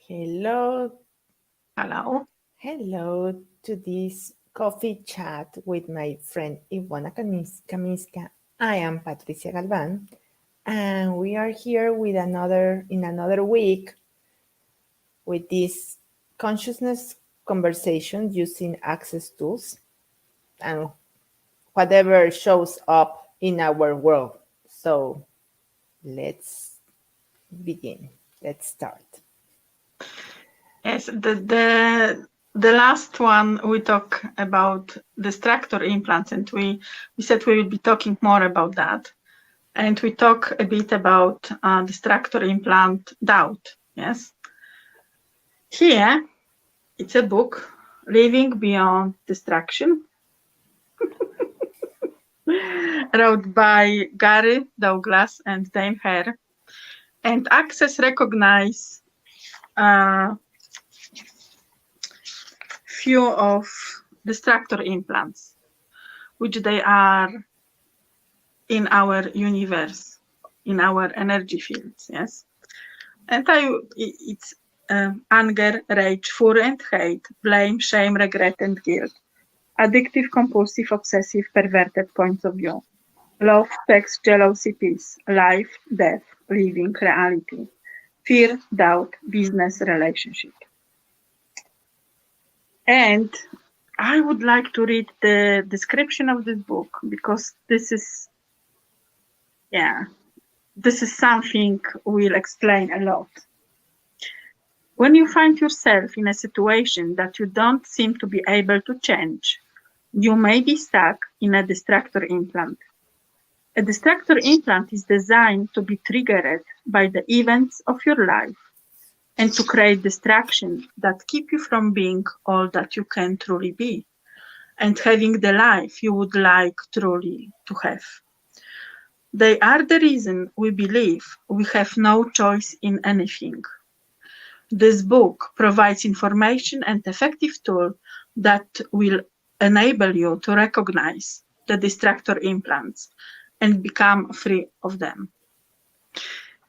Hello, Hello. hello to this coffee chat with my friend Ivona Kamiska. I am Patricia Galvan, and we are here with another week with this consciousness conversation using access tools and whatever shows up in our world. So let's begin. Let's start. Yes, the last one we talk about distractor implants, and we said we will be talking more about that, and we talk a bit about distractor implant doubt. Yes, here it's a book, Living Beyond Distraction, wrote by Gary Douglas and Dame Hare, and Access recognize few of distractor implants, which they are in our universe, in our energy fields, yes. And it's anger, rage, fury and hate, blame, shame, regret and guilt, addictive, compulsive, obsessive, perverted points of view, love, sex, jealousy, peace, life, death, living, reality, fear, doubt, business, relationship. And I would like to read the description of this book because this is something we'll explain a lot. When you find yourself in a situation that you don't seem to be able to change, you may be stuck in a distractor implant. A distractor implant is designed to be triggered by the events of your life and to create distractions that keep you from being all that you can truly be and having the life you would like truly to have. They are the reason we believe we have no choice in anything. This book provides information and effective tool that will enable you to recognize the distractor implants and become free of them.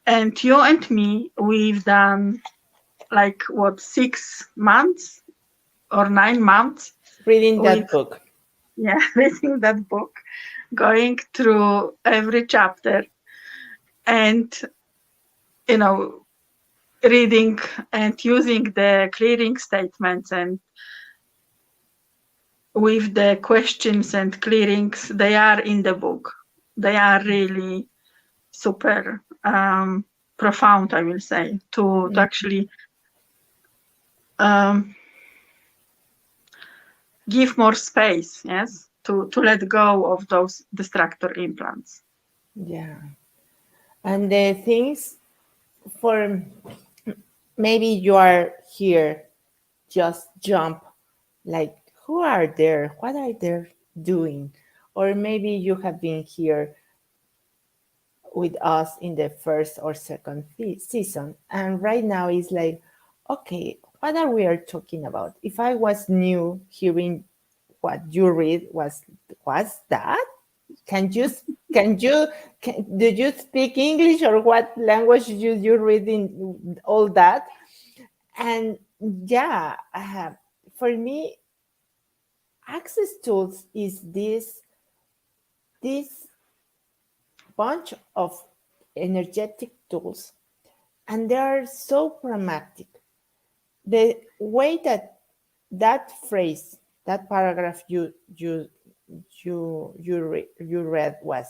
And you and me, we've done 6 months or 9 months Reading that book. Yeah, reading that book, going through every chapter and, reading and using the clearing statements and with the questions and clearings, they are in the book. They are really super profound, I will say, to actually give more space, yes, to let go of those distractor implants. Yeah. And the things for maybe you are here, just jump like, who are there? What are they doing? Or maybe you have been here with us in the first or second season. And right now it's like, okay, what are we are talking about? If I was new hearing what you read, what's that? Do you speak English or what language you read in all that? And yeah, for me, access tools is this bunch of energetic tools, and they are so pragmatic. The way that phrase, that paragraph you read was,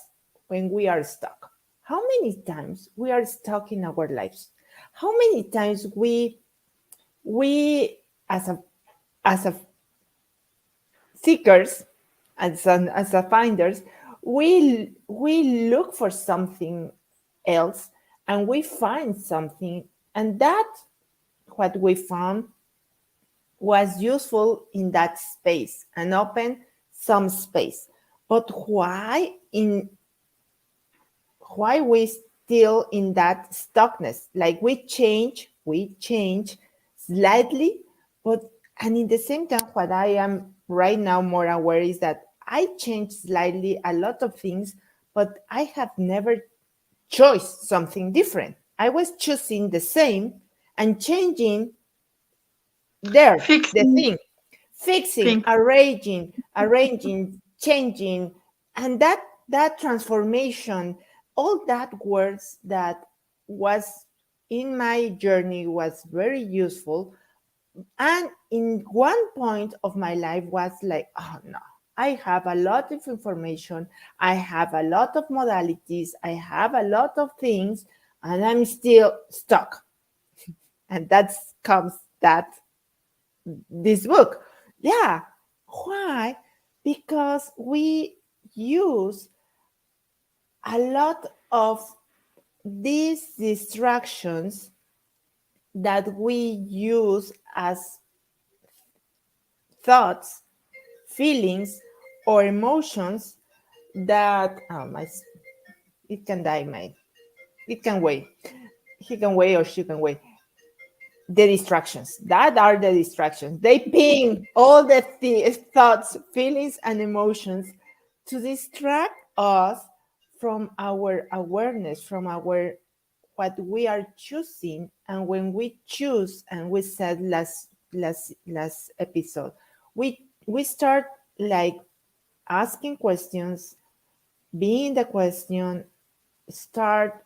when we are stuck. How many times we are stuck in our lives? How many times we as a seekers, as a finders, we look for something else and we find something, and that what we found was useful in that space and open some space. But why we still in that stuckness? Like we change slightly, but and in the same time, what I am right now more aware is that I change slightly a lot of things, but I have never chosen something different. I was choosing the same and changing there, the Fixing thing, fixing, things. arranging, changing, and that transformation, all that words that was in my journey was very useful. And in one point of my life was like, oh no, I have a lot of information, I have a lot of modalities, I have a lot of things, and I'm still stuck. And that comes that this book. Yeah. Why? Because we use a lot of these distractions that we use as thoughts, feelings, or emotions that it can die, mate. It can wait. He can wait or she can wait. The distractions. That are the distractions. They ping all the thoughts, feelings, and emotions to distract us from our awareness, from our what we are choosing. And when we choose, and we said last episode, we start like asking questions, being the question, start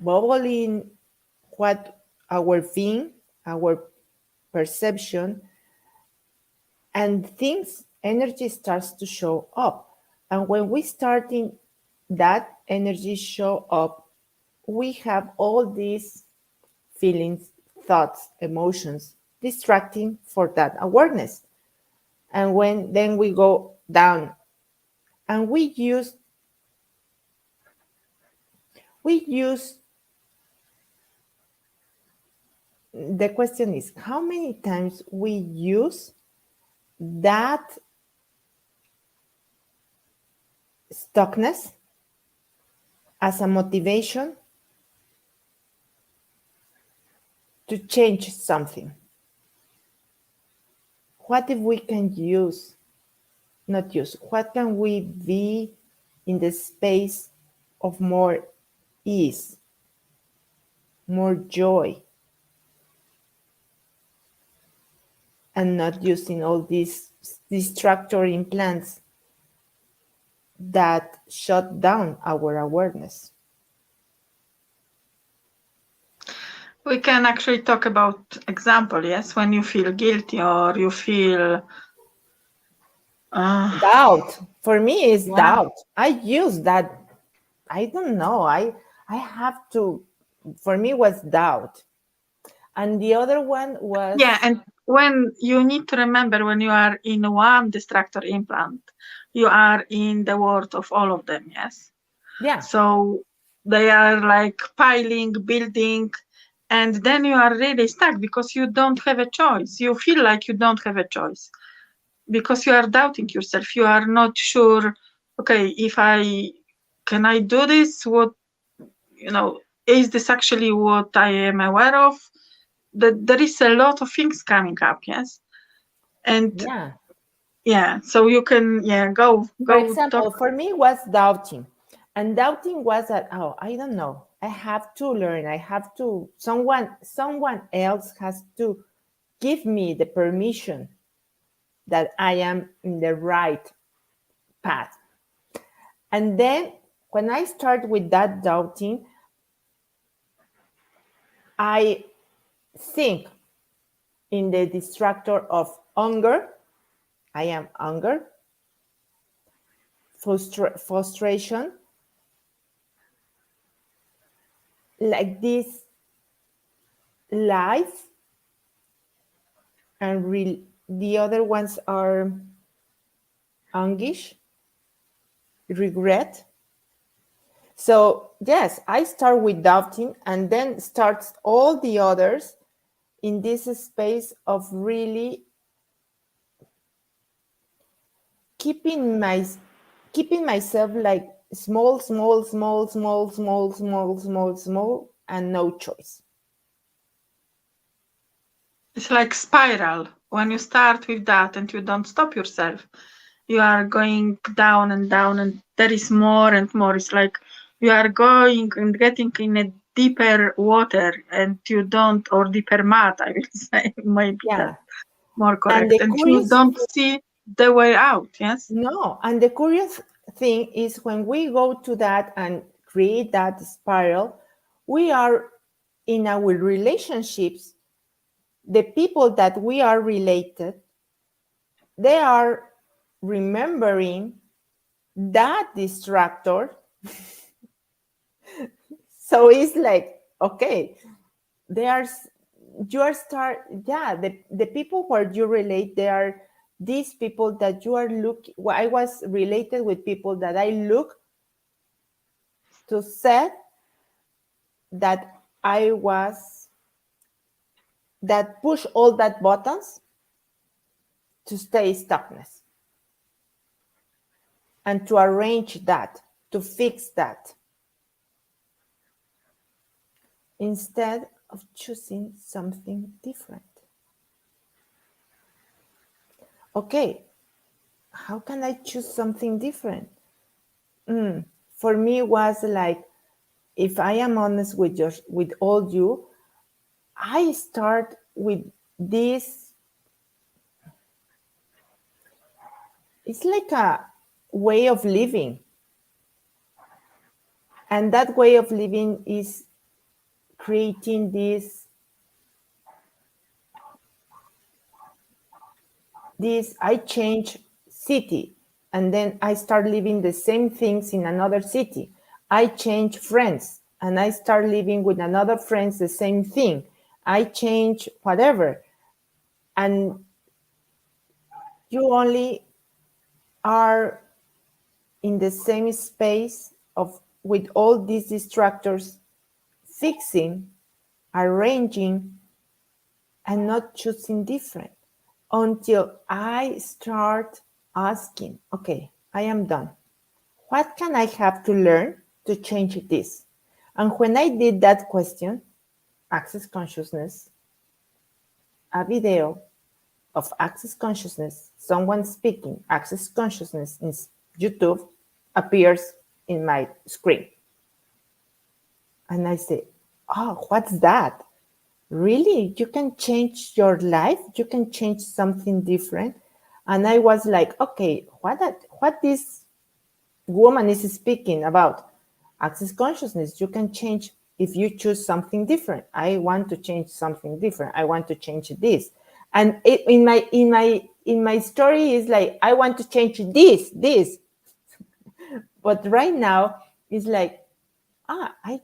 bubbling what our being, our perception, and things, energy starts to show up. And when we starting that energy show up, we have all these feelings, thoughts, emotions distracting for that awareness. And when then we go down and we use the question is how many times we use that stuckness as a motivation to change something. What if we can what can we be in the space of more ease, more joy, and not using all these distractor implants that shut down our awareness? We can actually talk about example, yes, when you feel guilty or you feel Doubt. For me is yeah. doubt. I use that. I don't know. I have to. For me was doubt, and the other one was Yeah, and when you need to remember when you are in one distractor implant, you are in the world of all of them, yes? yeah. So they are like piling, building, and then you are really stuck because you don't have a choice. You feel like you don't have a choice because you are doubting yourself. You are not sure, okay, if can I do this? What, is this actually what I am aware of? That there is a lot of things coming up, yes? And Yeah. so you can, go For talk. example, for me was doubting. And doubting was that, oh, I don't know. I have to learn. I have to, someone else has to give me the permission that I am in the right path. And then when I start with that doubting, I think in the distractor of anger. I am anger, frustration, like this life, and the other ones are anguish, regret. So yes, I start with doubting and then starts all the others in this space of really keeping myself like small, and no choice. It's like spiral. When you start with that and you don't stop yourself, you are going down and down, and there is more and more. It's like you are going and getting in a deeper water and you don't, or deeper mud, I will say, maybe Yeah. that's more And correct, the and you curious don't see the way out. Yes. No, and the curious thing is when we go to that and create that spiral, we are in our relationships, the people that we are related, they are remembering that distractor. So it's like, okay, they are, you are start, yeah, the people where you relate, they are these people that you are looking. I was related with people that I look to set that I was, that push all that buttons to stay stuckness and to arrange that, to fix that, instead of choosing something different. Okay, how can I choose something different? For me, it was like, if I am honest with all you, I start with this. It's like a way of living, and that way of living is creating this. I change city, and then I start living the same things in another city. I change friends, and I start living with another friends the same thing. I change whatever, and you only are in the same space of with all these distractors, fixing, arranging, and not choosing different, until I start asking, okay, I am done. What can I have to learn to change this? And when I did that question, access consciousness, a video of access consciousness, someone speaking access consciousness in YouTube appears in my screen. And I say, oh, what's that? Really? You can change your life? You can change something different? And I was like, okay, what this woman is speaking about? Access consciousness, you can change if you choose something different. I want to change something different. I want to change this. And in my story is like, I want to change this. But right now it's like, I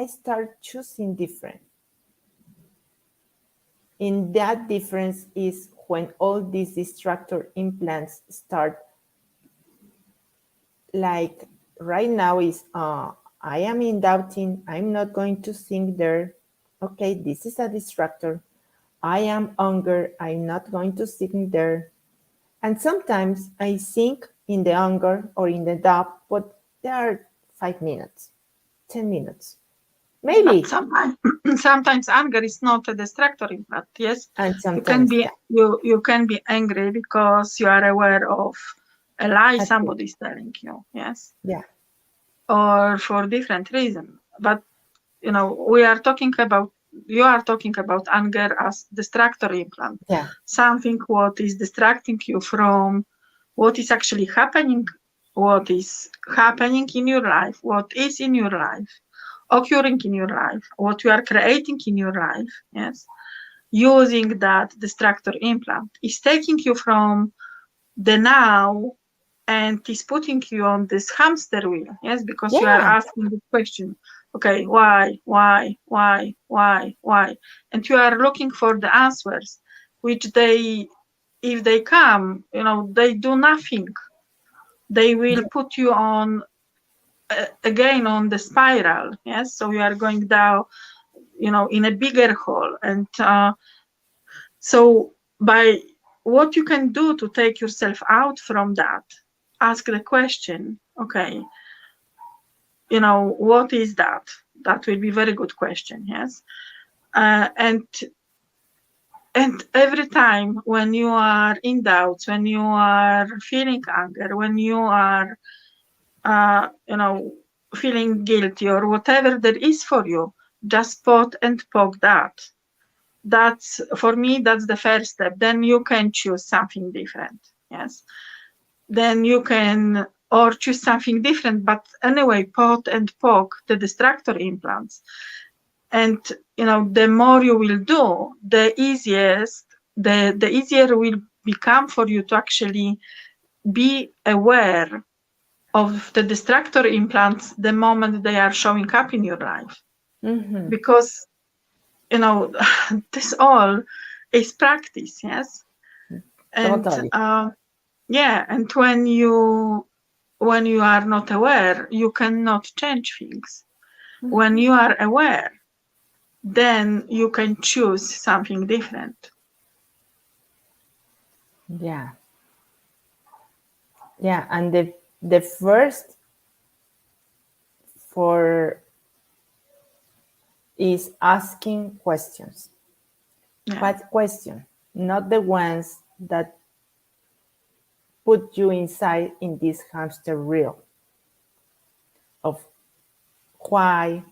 start choosing different. In that difference is when all these distractor implants start, like right now is, I am in doubting, I'm not going to think there. Okay, this is a distractor. I am hunger, I'm not going to think there. And sometimes I think in the hunger or in the doubt, but there are 5 minutes, 10 minutes, maybe. But sometimes anger is not a distractor implant. Yes, And you can sometimes, be yeah, you can be angry because you are aware of a lie that's it. somebody is telling you. Yes, Yeah, or for different reason. But you are talking about anger as distractor implant, yeah, something what is distracting you from what is actually happening, what is happening in your life, what is in your life, occurring in your life, what you are creating in your life. Yes, using that distractor implant is taking you from the now and is putting you on this hamster wheel. Yes, because you are yeah, asking the question, okay, why, and you are looking for the answers, which they, if they come, they do nothing. They will put you on again on the spiral. Yes, so you are going down, in a bigger hole. And so by what you can do to take yourself out from that, ask the question, okay, what is that? That will be a very good question. Yes, and every time when you are in doubt, when you are feeling anger, when you are feeling guilty or whatever there is for you, just spot and poke that. That's, for me, that's the first step. Then you can choose something different. Yes. Then you can, or choose something different, but anyway, pot and poke the distractor implants. And the more you will do, the easier will become for you to actually be aware of the distractor implants the moment they are showing up in your life. Mm-hmm. Because this all is practice. Yes. And Totally. yeah, and when you are not aware, you cannot change things. When you are aware, then you can choose something different. Yeah. Yeah. And the first for is asking questions. Yeah. What question? Not the ones that put you inside in this hamster wheel of why,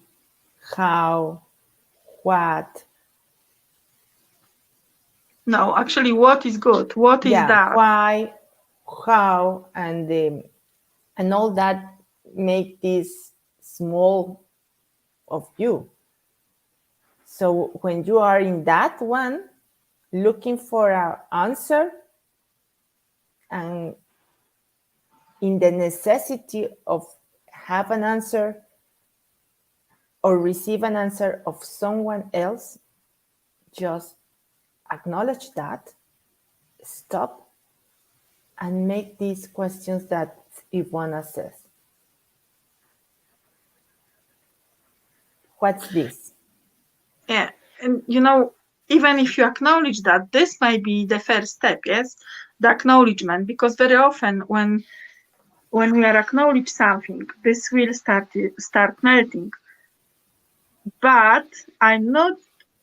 how, what. No, actually, what is good? What is Yeah, that? why, how, and all that make this small of you. So when you are in that one, looking for an answer and in the necessity of have an answer or receive an answer of someone else, just acknowledge that, stop, and make these questions that Ivana says. What's this? Yeah, and even if you acknowledge that, this might be the first step. Yes, the acknowledgement, because very often when we are acknowledge something, this will start melting. But I'm not.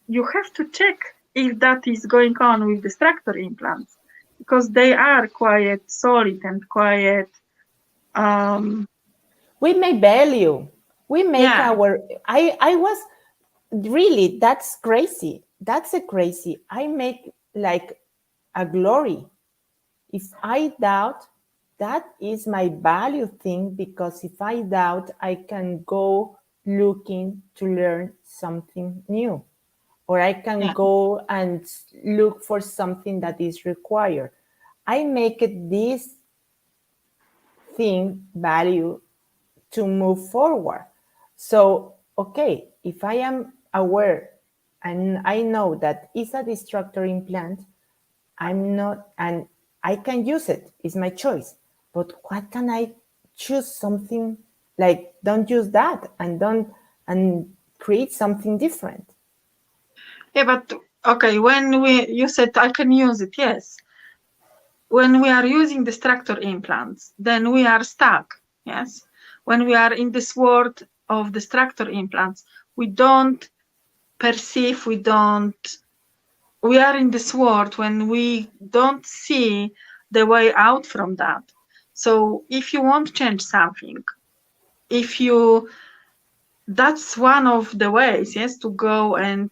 You have to check if that is going on with distractor implants, because they are quite solid and quite. We make value. We make Yeah. our. I was really, that's crazy. That's a crazy. I make like a glory. If I doubt, that is my value thing, because if I doubt, I can go looking to learn something new, or I can Yeah. go and look for something that is required. I make it this thing value to move forward. So, okay, if I am aware and I know that it's a distractor implant, I'm not, and I can use it, it's my choice. But what can I choose something like, don't use that and create something different? Yeah, but okay, when you said I can use it, yes. When we are using distractor implants, then we are stuck. Yes. When we are in this world of distractor implants, we don't perceive, we are in this world when we don't see the way out from that. So if you want to change something, that's one of the ways, yes, to go and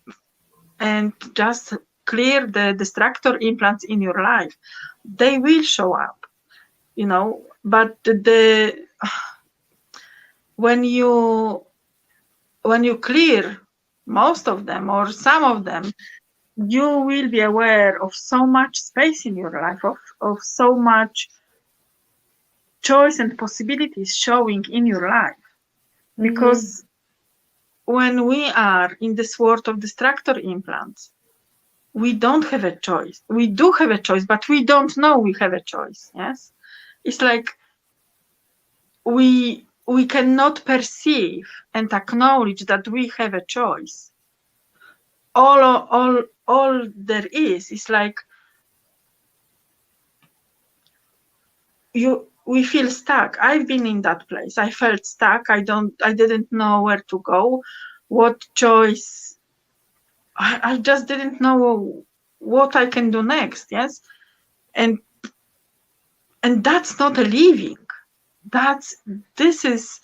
just clear the distractor implants in your life. They will show up, but when you clear most of them or some of them, you will be aware of so much space in your life, of so much choice and possibilities showing in your life. Because when we are in this world of distractor implants, we don't have a choice. We do have a choice, but we don't know we have a choice. Yes. It's like we cannot perceive and acknowledge that we have a choice. All there is like we feel stuck. I've been in that place. I felt stuck. I didn't know where to go, what choice. I just didn't know what I can do next. Yes. And that's not a living. This is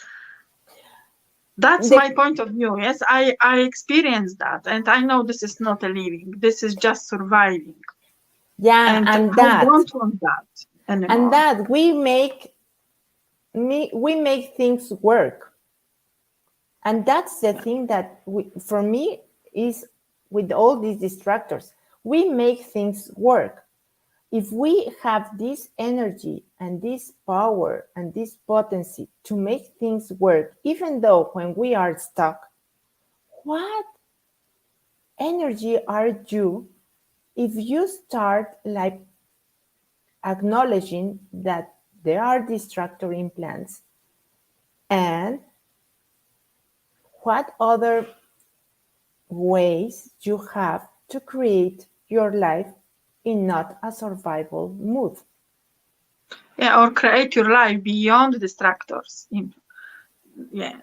That's The, my point of view. Yes, I experienced that, and I know this is not a living. This is just surviving, yeah, and and I don't want that anymore. that we make things work. And that's the thing that for me is with all these distractors, we make things work. If we have this energy and this power and this potency to make things work, even though when we are stuck, what energy are you if you start like acknowledging that there are distractor implants and what other ways you have to create your life in not a survival mood. Yeah, or create your life beyond distractors. Yeah.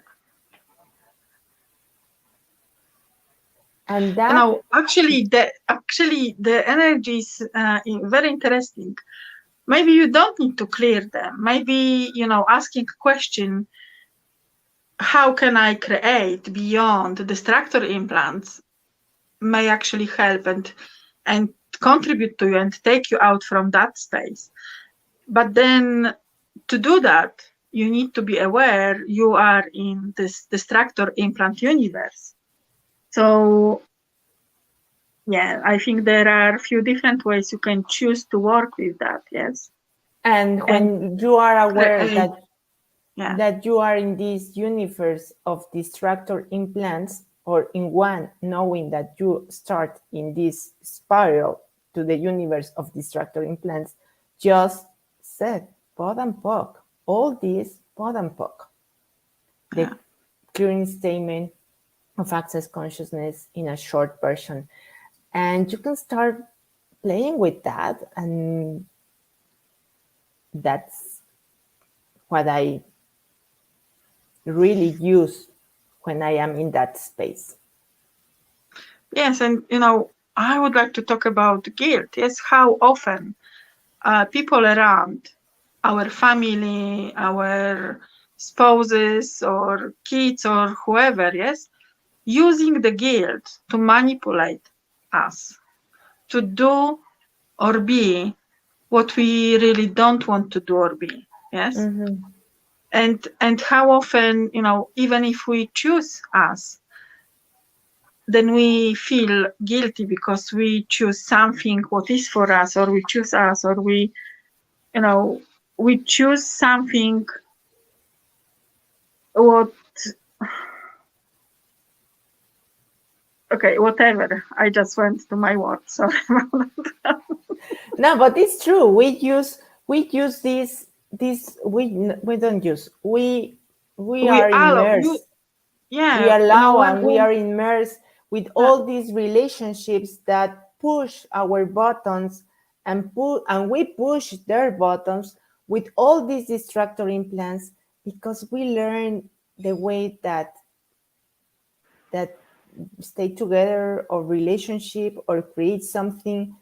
And that actually the energy is very interesting. Maybe you don't need to clear them. Maybe asking a question, how can I create beyond distractor implants, may actually help and contribute to you and take you out from that space. But then to do that, you need to be aware you are in this distractor implant universe. So yeah, I think there are a few different ways you can choose to work with that. Yes. and when you are aware create, that you are in this universe of distractor implants, or in one, knowing that you start in this spiral to the universe of distractor implants, just said pod and poc, all this pod and poc, the clearing statement of access consciousness in a short version. And you can start playing with that, and that's what I really use when I am in that space. Yes, and I would like to talk about guilt. Yes, how often people around, our family, our spouses or kids or whoever, yes, using the guilt to manipulate us, to do or be what we really don't want to do or be. Yes. Mm-hmm. And how often, even if we choose us, then we feel guilty because we choose something what is for us, or we choose us, or we choose something what okay, whatever. I just went to my words. Sorry about that. No, but it's true. We use this we don't use. We are immersed. We allow and we are immersed with all these relationships that push our buttons and we push their buttons with all these distractor implants, because we learn the way that stay together or relationship or create something.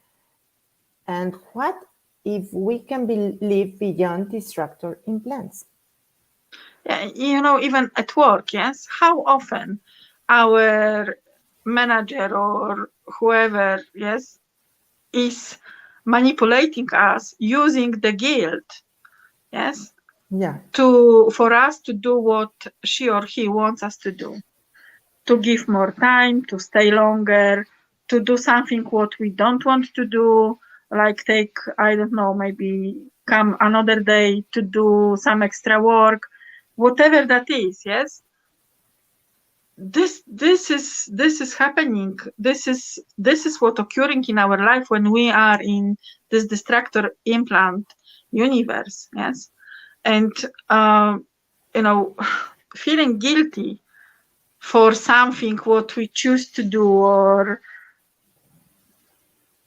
And what if we can live beyond distractor implants? Yeah, even at work, yes, how often our manager or whoever, yes, is manipulating us using the guilt, yes, for us to do what she or he wants us to do, to give more time, to stay longer, to do something what we don't want to do, like take, I don't know, maybe come another day to do some extra work, whatever that is. Yes, this is happening. This is what occurring in our life when we are in this distractor implant universe. Yes, and feeling guilty for something what we choose to do, or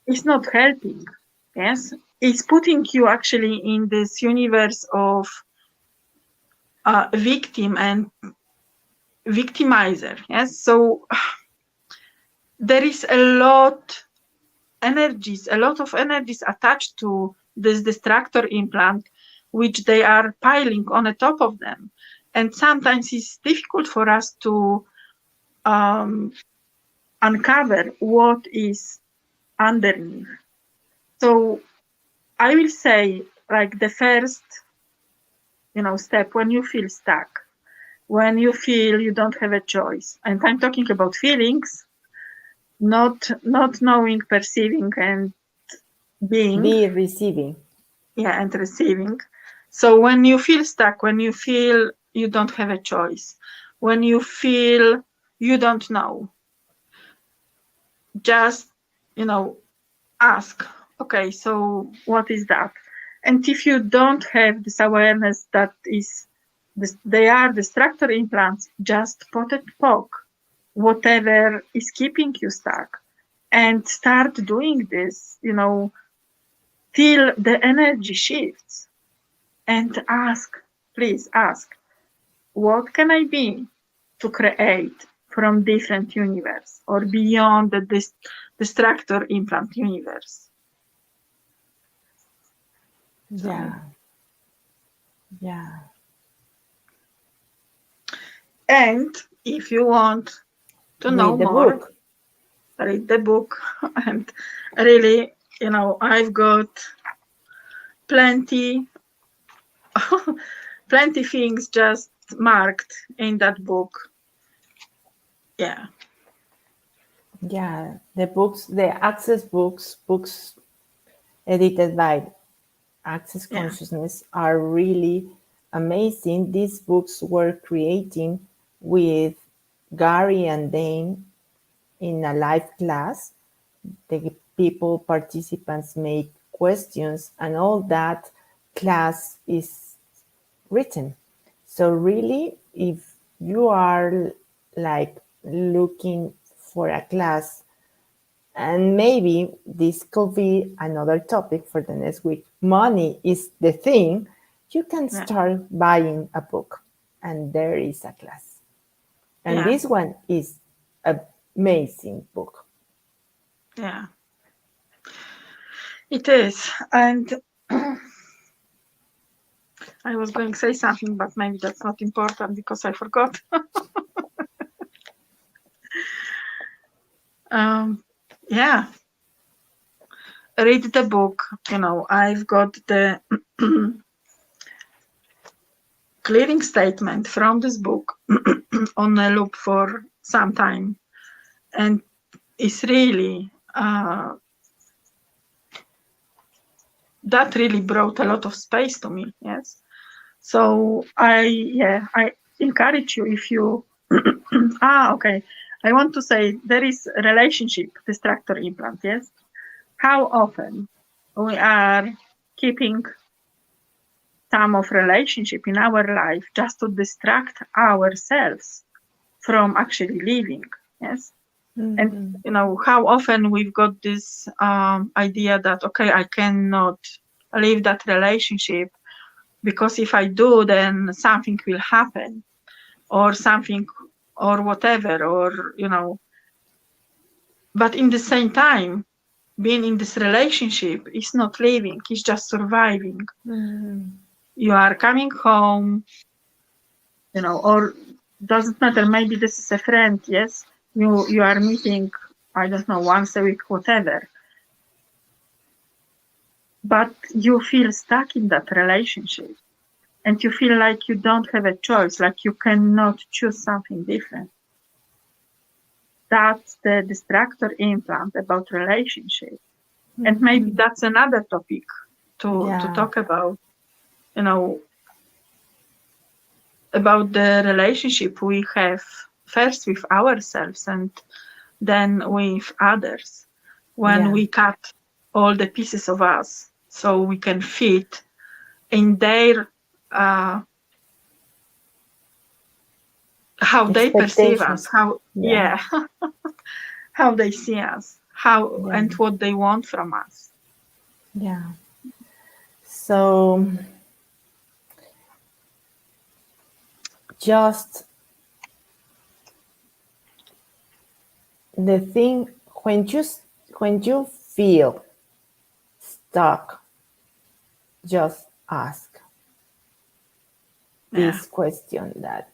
it's not helping. Yes, it's putting you actually in this universe of victim and victimizer. Yes, so there is a lot of energies attached to this distractor implant, which they are piling on the top of them. And sometimes it's difficult for us to uncover what is underneath. So I will say, like, the first, step when you feel stuck, when you feel you don't have a choice, and I'm talking about feelings, not knowing, perceiving, and being. Be receiving. Yeah, and receiving. So when you feel stuck, when you feel you don't have a choice, when you feel you don't know, just, ask, okay, so what is that? And if you don't have this awareness that is this, they are distractor implants, just poke whatever is keeping you stuck and start doing this, till the energy shifts, and ask, please ask, what can I be to create from different universe or beyond the distractor implant universe? Yeah. Yeah. And if you want to know Read the more, book. read the book. And really, I've got plenty plenty things just marked in that book. Yeah. Yeah. The books, the Access books edited by Access Yeah. Consciousness are really amazing. These books were created with Gary and Dane in a live class. The people, participants make questions, and all that class is written. So really, if you are like looking for a class, and maybe this could be another topic for the next week, money is the thing, you can Yeah. start buying a book, and there is a class. And Yeah. this one is an amazing book. Yeah. It is. And I was going to say something, but maybe that's not important because I forgot. Yeah. Read the book. I've got the clearing statement from this book on a loop for some time. And it's really, that really brought a lot of space to me. Yes. So I encourage you, if you, okay. I want to say there is a relationship distractor implant. Yes. How often we are keeping some of relationship in our life just to distract ourselves from actually living. Yes. And how often we've got this idea that, okay, I cannot leave that relationship because if I do, then something will happen or something or whatever, or but in the same time, being in this relationship is not living, it's just surviving. You are coming home, or doesn't matter, maybe this is a friend. Yes, you are meeting, I don't know, once a week, whatever, but you feel stuck in that relationship and you feel like you don't have a choice, like you cannot choose something different. That's the distractor implant about relationship. And maybe that's another topic to talk about, about the relationship we have first with ourselves and then with others, when we cut all the pieces of us so we can fit in their how they perceive us, how how they see us, how and what they want from us. Yeah. So just the thing, when you feel stuck, just ask. this question that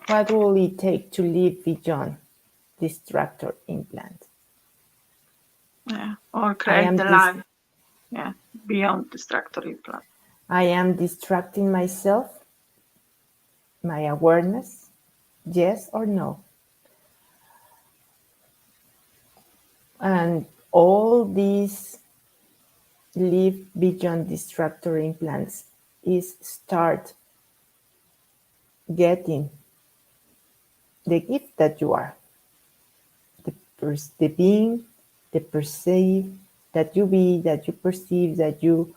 what will it take to live beyond distractor implant? Yeah. Or create the life. Yeah. Beyond distractor implant. I am distracting myself, my awareness, yes or no? And all these live beyond distractor implants is start getting the gift that you are, the being, the perceive, that you be, that you perceive, that you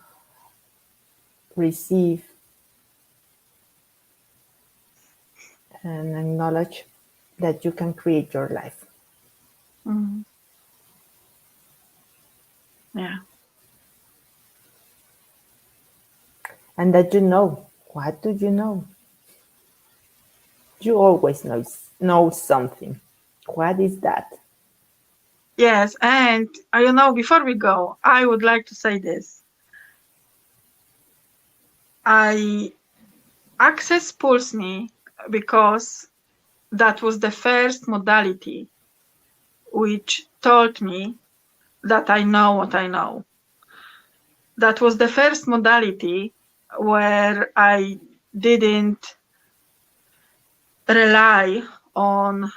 receive, and acknowledge that you can create your life. Mm-hmm. Yeah. And that you know. What do you know? You always know something. What is that? Yes, and before we go, I would like to say this. I access pulls me because that was the first modality which told me that I know what I know. That was the first modality where I didn't rely on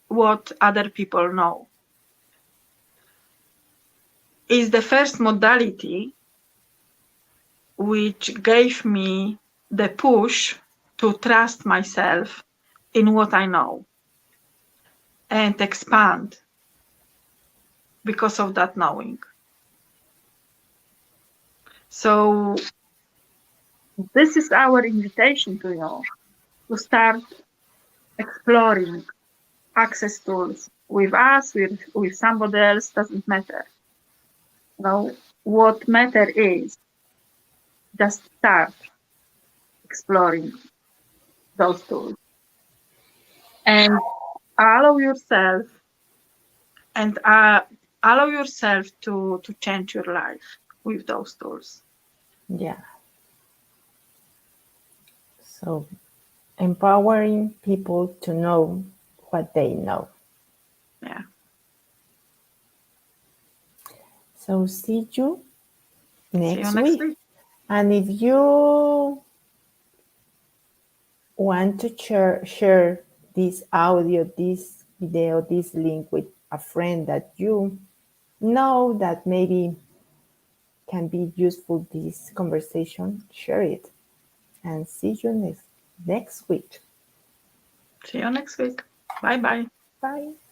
what other people know. It's the first modality which gave me the push to trust myself in what I know and expand because of that knowing. So this is our invitation to you to start exploring access tools with us, with somebody else, doesn't matter. What matter is just start exploring those tools and allow yourself to change your life with those tools. Yeah. So empowering people to know what they know. Yeah. So see you next week. And if you want to share this audio, this video, this link with a friend that you know that maybe can be useful, this conversation, share it. And see you next week. See you next week. Bye-bye. Bye.